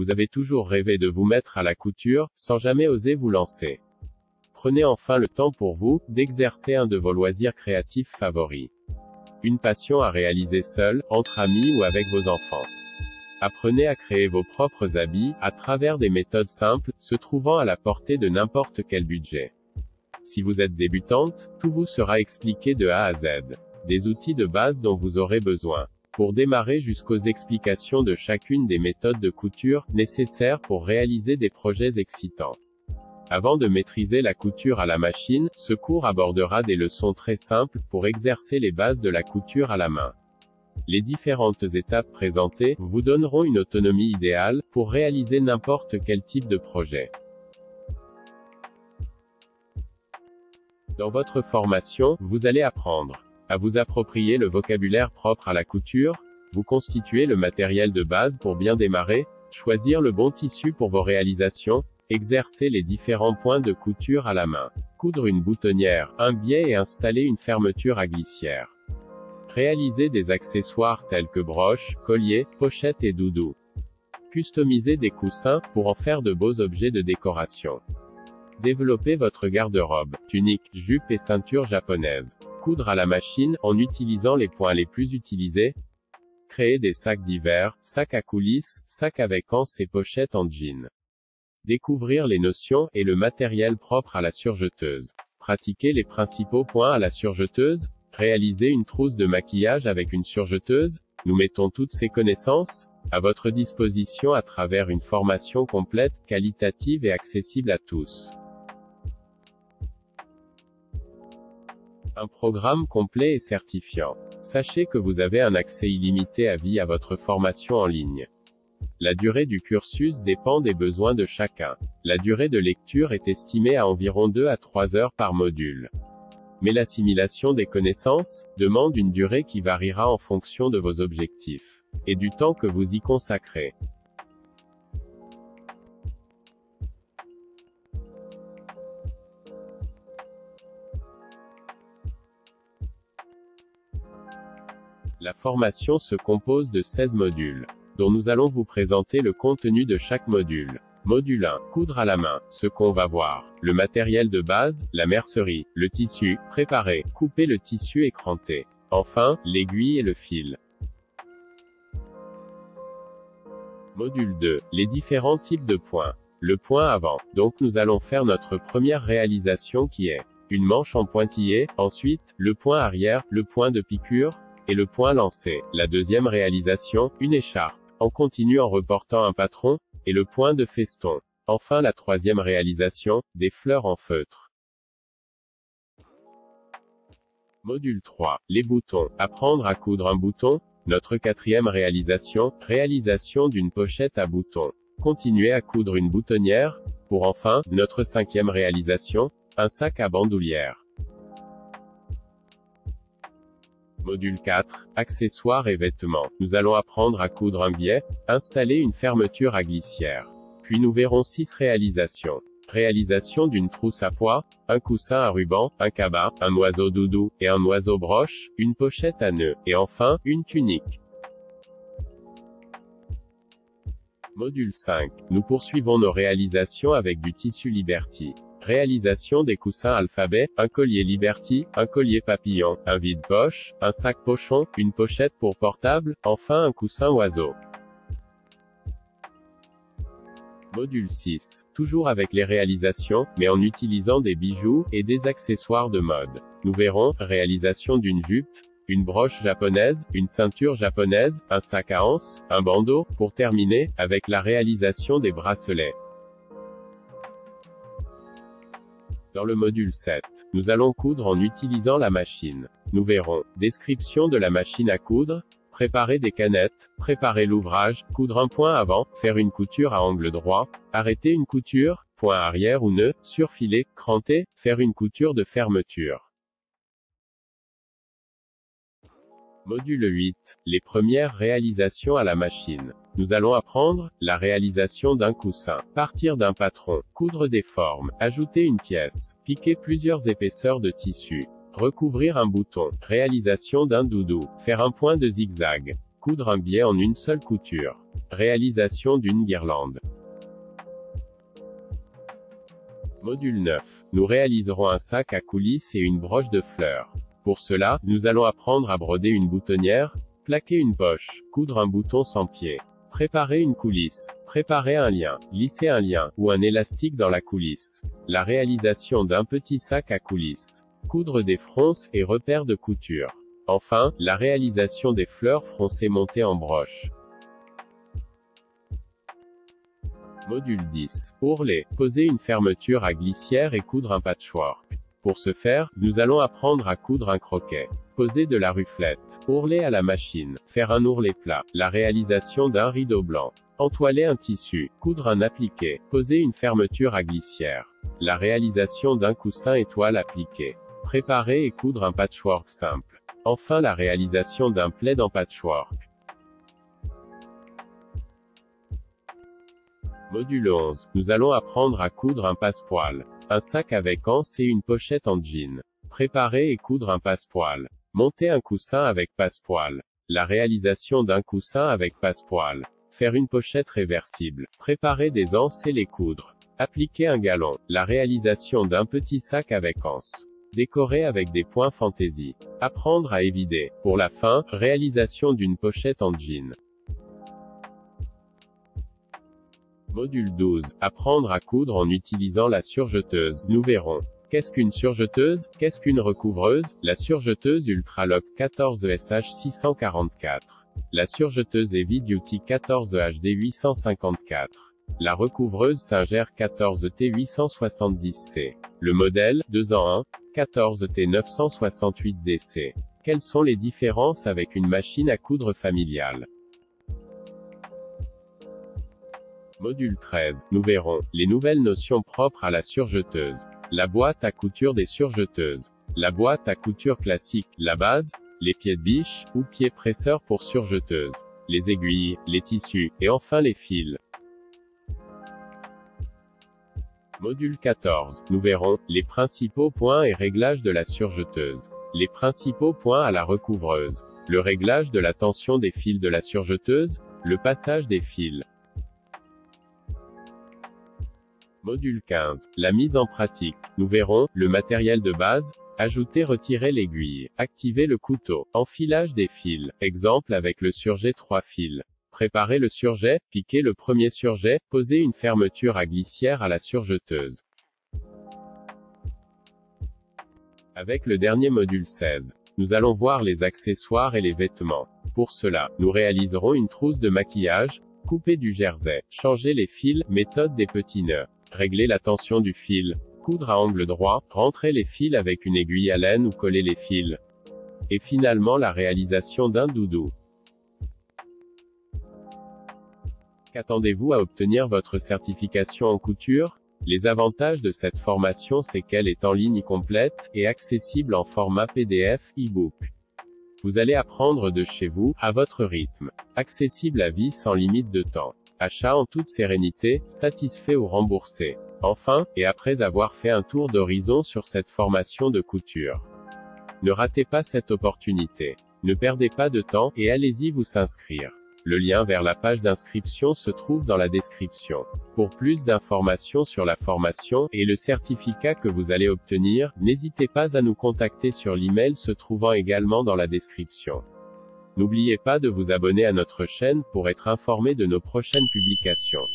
Vous avez toujours rêvé de vous mettre à la couture, sans jamais oser vous lancer. Prenez enfin le temps pour vous, d'exercer un de vos loisirs créatifs favoris. Une passion à réaliser seul, entre amis ou avec vos enfants. Apprenez à créer vos propres habits, à travers des méthodes simples, se trouvant à la portée de n'importe quel budget. Si vous êtes débutante, tout vous sera expliqué de A à Z. Des outils de base dont vous aurez besoin. Pour démarrer jusqu'aux explications de chacune des méthodes de couture, nécessaires pour réaliser des projets excitants. Avant de maîtriser la couture à la machine, ce cours abordera des leçons très simples, pour exercer les bases de la couture à la main. Les différentes étapes présentées, vous donneront une autonomie idéale, pour réaliser n'importe quel type de projet. Dans votre formation, vous allez apprendre à vous approprier le vocabulaire propre à la couture, vous constituer le matériel de base pour bien démarrer, choisir le bon tissu pour vos réalisations, exercer les différents points de couture à la main, coudre une boutonnière, un biais et installer une fermeture à glissière. Réaliser des accessoires tels que broches, colliers, pochettes et doudous. Customiser des coussins, pour en faire de beaux objets de décoration. Développer votre garde-robe, tunique, jupe et ceinture japonaise. Coudre à la machine, en utilisant les points les plus utilisés. Créer des sacs d'hiver, sacs à coulisses, sacs avec anse et pochettes en jean. Découvrir les notions et le matériel propre à la surjeteuse. Pratiquer les principaux points à la surjeteuse. Réaliser une trousse de maquillage avec une surjeteuse. Nous mettons toutes ces connaissances à votre disposition à travers une formation complète, qualitative et accessible à tous. Un programme complet et certifiant. Sachez que vous avez un accès illimité à vie à votre formation en ligne. La durée du cursus dépend des besoins de chacun. La durée de lecture est estimée à environ 2 à 3 heures par module. Mais l'assimilation des connaissances demande une durée qui variera en fonction de vos objectifs et du temps que vous y consacrez. La formation se compose de 16 modules, dont nous allons vous présenter le contenu de chaque module. Module 1. Coudre à la main. Ce qu'on va voir. Le matériel de base, la mercerie, le tissu, préparer, couper le tissu et cranter. Enfin, l'aiguille et le fil. Module 2. Les différents types de points. Le point avant. Donc nous allons faire notre première réalisation qui est une manche en pointillé, ensuite, le point arrière, le point de piqûre, et le point lancé. La deuxième réalisation, une écharpe. En continu en reportant un patron, et le point de feston. Enfin la troisième réalisation, des fleurs en feutre. Module 3. Les boutons. Apprendre à coudre un bouton. Notre quatrième réalisation, réalisation d'une pochette à boutons. Continuer à coudre une boutonnière. Pour enfin, notre cinquième réalisation, un sac à bandoulière. Module 4. Accessoires et vêtements. Nous allons apprendre à coudre un biais, installer une fermeture à glissière. Puis nous verrons 6 réalisations. Réalisation d'une trousse à pois, un coussin à ruban, un cabas, un oiseau doudou, et un oiseau broche, une pochette à nœuds, et enfin, une tunique. Module 5. Nous poursuivons nos réalisations avec du tissu Liberty. Réalisation des coussins alphabet, un collier Liberty, un collier papillon, un vide-poche, un sac pochon, une pochette pour portable, enfin un coussin oiseau. Module 6. Toujours avec les réalisations, mais en utilisant des bijoux et des accessoires de mode. Nous verrons, réalisation d'une jupe, une broche japonaise, une ceinture japonaise, un sac à anse, un bandeau, pour terminer, avec la réalisation des bracelets. Dans le module 7, nous allons coudre en utilisant la machine. Nous verrons, description de la machine à coudre, préparer des canettes, préparer l'ouvrage, coudre un point avant, faire une couture à angle droit, arrêter une couture, point arrière ou nœud, surfiler, cranter, faire une couture de fermeture. Module 8. Les premières réalisations à la machine. Nous allons apprendre la réalisation d'un coussin, partir d'un patron, coudre des formes, ajouter une pièce, piquer plusieurs épaisseurs de tissu, recouvrir un bouton, réalisation d'un doudou, faire un point de zigzag, coudre un biais en une seule couture, Réalisation d'une guirlande. Module 9. Nous réaliserons un sac à coulisses et une broche de fleurs. Pour cela, nous allons apprendre à broder une boutonnière, plaquer une poche, coudre un bouton sans pied, préparer une coulisse, préparer un lien, glisser un lien, ou un élastique dans la coulisse, la réalisation d'un petit sac à coulisses, coudre des fronces et repères de couture. Enfin, la réalisation des fleurs froncées montées en broche. Module 10. Ourlet. Poser une fermeture à glissière et coudre un patchwork. Pour ce faire, nous allons apprendre à coudre un croquet, poser de la ruflette, ourler à la machine, faire un ourlet plat, la réalisation d'un rideau blanc, entoiler un tissu, coudre un appliqué, poser une fermeture à glissière, la réalisation d'un coussin étoile appliqué, préparer et coudre un patchwork simple. Enfin la réalisation d'un plaid en patchwork. Module 11. Nous allons apprendre à coudre un passepoil, un sac avec anse et une pochette en jean. Préparer et coudre un passepoil. Monter un coussin avec passepoil. La réalisation d'un coussin avec passepoil. Faire une pochette réversible. Préparer des anses et les coudre. Appliquer un galon. La réalisation d'un petit sac avec anse. Décorer avec des points fantaisie. Apprendre à évider. Pour la fin, réalisation d'une pochette en jean. Module 12. Apprendre à coudre en utilisant la surjeteuse. Nous verrons. Qu'est-ce qu'une surjeteuse? Qu'est-ce qu'une recouvreuse? La surjeteuse Ultralock 14SH 644. La surjeteuse Heavy Duty 14HD 854. La recouvreuse Singer 14T 870C. Le modèle, 2 en 1, 14T 968DC. Quelles sont les différences avec une machine à coudre familiale? Module 13. Nous verrons les nouvelles notions propres à la surjeteuse. La boîte à couture des surjeteuses. La boîte à couture classique, la base, les pieds de biche, ou pieds presseurs pour surjeteuse. Les aiguilles, les tissus, et enfin les fils. Module 14. Nous verrons les principaux points et réglages de la surjeteuse. Les principaux points à la recouvreuse. Le réglage de la tension des fils de la surjeteuse. Le passage des fils. Module 15. La mise en pratique. Nous verrons le matériel de base, ajouter-retirer l'aiguille, activer le couteau, enfilage des fils, exemple avec le surjet 3 fils. Préparer le surjet, piquer le premier surjet, poser une fermeture à glissière à la surjeteuse. Avec le dernier module 16, nous allons voir les accessoires et les vêtements. Pour cela, nous réaliserons une trousse de maquillage, couper du jersey, changer les fils, méthode des petits nœuds. Régler la tension du fil, coudre à angle droit, rentrer les fils avec une aiguille à laine ou coller les fils. Et finalement la réalisation d'un doudou. Qu'attendez-vous à obtenir votre certification en couture? Les avantages de cette formation c'est qu'elle est en ligne complète, et accessible en format PDF, e-book. Vous allez apprendre de chez vous, à votre rythme. Accessible à vie sans limite de temps. Achat en toute sérénité, satisfait ou remboursé. Enfin, et après avoir fait un tour d'horizon sur cette formation de couture. Ne ratez pas cette opportunité. Ne perdez pas de temps, et allez-y vous inscrire. Le lien vers la page d'inscription se trouve dans la description. Pour plus d'informations sur la formation, et le certificat que vous allez obtenir, n'hésitez pas à nous contacter sur l'email se trouvant également dans la description. N'oubliez pas de vous abonner à notre chaîne pour être informé de nos prochaines publications.